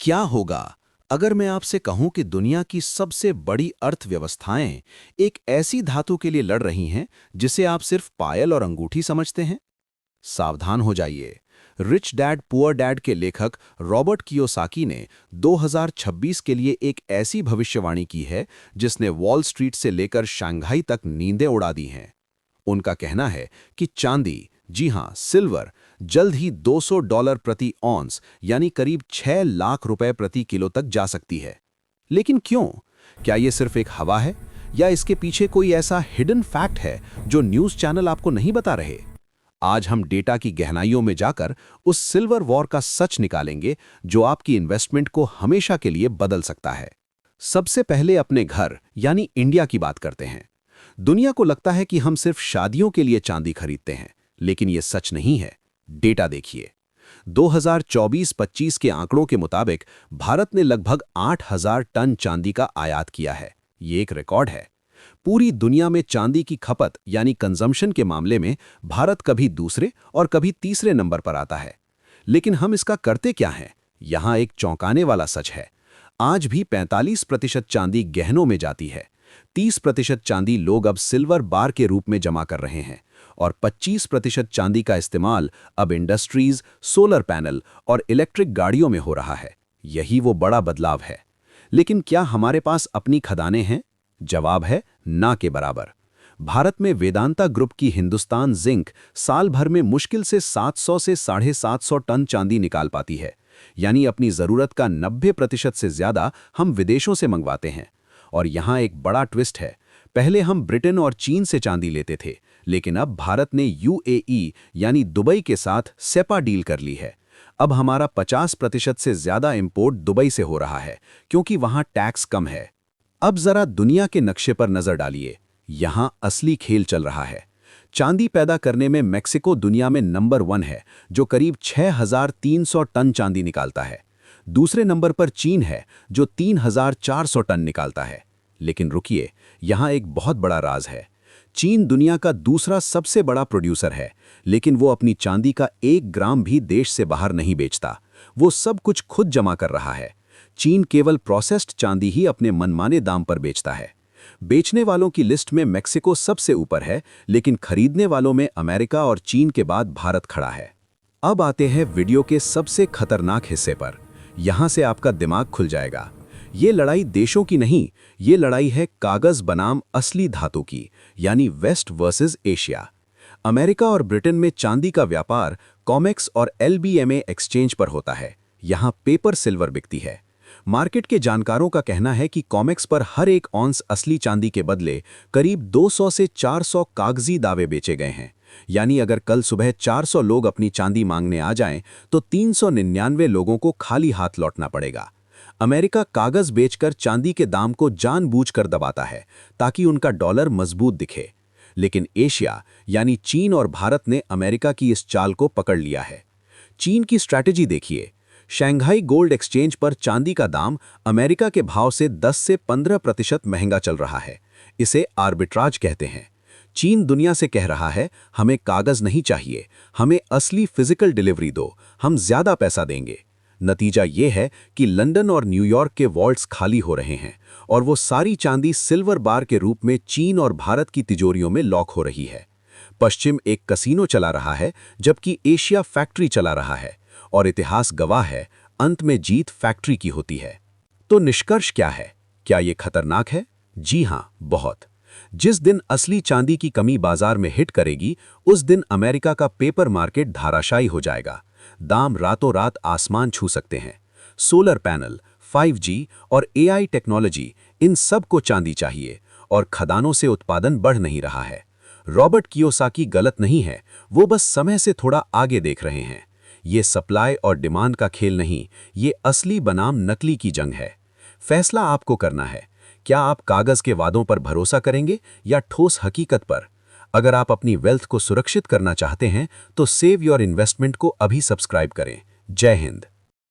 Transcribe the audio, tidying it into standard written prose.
क्या होगा अगर मैं आपसे कहूं कि दुनिया की सबसे बड़ी अर्थव्यवस्थाएं एक ऐसी धातु के लिए लड़ रही हैं जिसे आप सिर्फ पायल और अंगूठी समझते हैं? सावधान हो जाइए। रिच डैड पुअर डैड के लेखक रॉबर्ट कियोसाकी ने 2026 के लिए एक ऐसी भविष्यवाणी की है जिसने वॉल स्ट्रीट से लेकर शंघाई तक नींदें उड़ा दी हैं। उनका कहना है कि चांदी, जी हां सिल्वर, जल्द ही $200 प्रति ऑन्स यानी करीब 6 लाख रुपए प्रति किलो तक जा सकती है। लेकिन क्यों? क्या ये सिर्फ एक हवा है या इसके पीछे कोई ऐसा हिडन फैक्ट है जो न्यूज़ चैनल आपको नहीं बता रहे? आज हम डेटा की गहराइयों में जाकर उस सिल्वर वॉर का सच निकालेंगे जो आपकी इन्वेस्टमेंट को हमेशा के लिए बदल सकता है। सबसे पहले अपने घर यानी इंडिया की बात करते हैं। दुनिया को लगता है कि हम सिर्फ शादियों के लिए चांदी खरीदते हैं, लेकिन यह सच नहीं है। डेटा देखिए। 2024-25 के आंकड़ों के मुताबिक भारत ने लगभग 8,000 टन चांदी का आयात किया है। ये एक रिकॉर्ड है। पूरी दुनिया में चांदी की खपत यानी कंजम्पशन के मामले में भारत कभी दूसरे और कभी तीसरे नंबर पर आता है। लेकिन हम इसका करते क्या हैं? यहां एक चौंकाने वाला सच है। आज भी 45% चांदी गहनों में जाती है। 30% चांदी लोग अब सिल्वर बार के रूप में जमा कर रहे हैं और 25% चांदी का इस्तेमाल अब इंडस्ट्रीज, सोलर पैनल और इलेक्ट्रिक गाड़ियों में हो रहा है। यही वो बड़ा बदलाव है। लेकिन क्या हमारे पास अपनी खदानें हैं? जवाब है ना के बराबर। भारत में वेदांता ग्रुप की हिंदुस्तान जिंक साल भर में मुश्किल से 700 से 750 टन चांदी निकाल पाती है। यानी अपनी जरूरत का 90% से ज्यादा हम विदेशों से मंगवाते हैं। और यहाँ एक बड़ा ट्विस्ट है। पहले हम ब्रिटेन और चीन से चांदी लेते थे, लेकिन अब भारत ने यूएई यानी दुबई के साथ सेपा डील कर ली है। अब हमारा 50% से ज्यादा इंपोर्ट दुबई से हो रहा है, क्योंकि वहां टैक्स कम है। अब जरा दुनिया के नक्शे पर नजर डालिए। यहां असली खेल चल रहा है। चांदी पैदा करने में मेक्सिको दुनिया में नंबर 1 है, जो करीब 6,300 टन चांदी निकालता है। दूसरे नंबर पर चीन है, जो 3,400 टन निकालता है। लेकिन रुकिए, यहाँ एक बहुत बड़ा राज है। चीन दुनिया का दूसरा सबसे बड़ा प्रोड्यूसर है, लेकिन वो अपनी चांदी का 1 ग्राम भी देश से बाहर नहीं बेचता। वो सब कुछ खुद जमा कर रहा है। चीन केवल प्रोसेस्ड चांदी ही अपने मनमाने दाम पर बेचता है। बेचने वालों की लिस्ट में मेक्सिको सबसे ऊपर है, लेकिन खरीदने वालों में अमेरिका और चीन के बाद भारत खड़ा है। अब आते हैं वीडियो के सबसे खतरनाक हिस्से पर। यहां से आपका दिमाग खुल जाएगा। ये लड़ाई देशों की नहीं, ये लड़ाई है कागज बनाम असली धातु की, यानी वेस्ट वर्सेस एशिया। अमेरिका और ब्रिटेन में चांदी का व्यापार कॉमेक्स और एलबीएमए एक्सचेंज पर होता है। यहाँ पेपर सिल्वर बिकती है। मार्केट के जानकारों का कहना है कि कॉमेक्स पर हर एक ऑन्स असली चांदी के बदले करीब 200 से 400 कागजी दावे बेचे गए हैं। यानी अगर कल सुबह 400 लोग अपनी चांदी मांगने आ जाएं, तो 399 लोगों को खाली हाथ लौटना पड़ेगा। अमेरिका कागज बेचकर चांदी के दाम को जानबूझकर दबाता है, ताकि उनका डॉलर मजबूत दिखे। लेकिन एशिया यानी चीन और भारत ने अमेरिका की इस चाल को पकड़ लिया है। चीन की स्ट्रैटेजी देखिए। शंघाई गोल्ड एक्सचेंज पर चांदी का दाम अमेरिका के भाव से 10 से 15% महंगा चल रहा है। इसे आर्बिट्राज कहते हैं। चीन दुनिया से कह रहा है, हमें कागज नहीं चाहिए, हमें असली फिजिकल डिलीवरी दो, हम ज्यादा पैसा देंगे। नतीजा ये है कि लंदन और न्यूयॉर्क के वॉल्ट्स खाली हो रहे हैं और वो सारी चांदी सिल्वर बार के रूप में चीन और भारत की तिजोरियों में लॉक हो रही है। पश्चिम एक कसीनो चला रहा है, जबकि एशिया फैक्ट्री चला रहा है। और इतिहास गवाह है, अंत में जीत फैक्ट्री की होती है। तो निष्कर्ष क्या है? क्या ये खतरनाक है? जी हां, बहुत। जिस दिन असली चांदी की कमी बाजार में हिट करेगी, उस दिन अमेरिका का पेपर मार्केट धाराशायी हो जाएगा। दाम रातों रात आसमान छू सकते हैं। सोलर पैनल, 5G और AI टेक्नोलॉजी, इन सब को चांदी चाहिए और खदानों से उत्पादन बढ़ नहीं रहा है। रॉबर्ट कियोसाकी गलत नहीं है, वो बस समय से थोड़ा आगे देख रहे हैं। ये सप्लाई और डिमांड का खेल नहीं, ये असली बनाम नकली की जंग है। फैसला आपको करना है। क्या आप कागज के वादों पर भरोसा करेंगे या ठोस हकीकत पर? अगर आप अपनी वेल्थ को सुरक्षित करना चाहते हैं, तो सेव योर इन्वेस्टमेंट को अभी सब्सक्राइब करें। जय हिंद।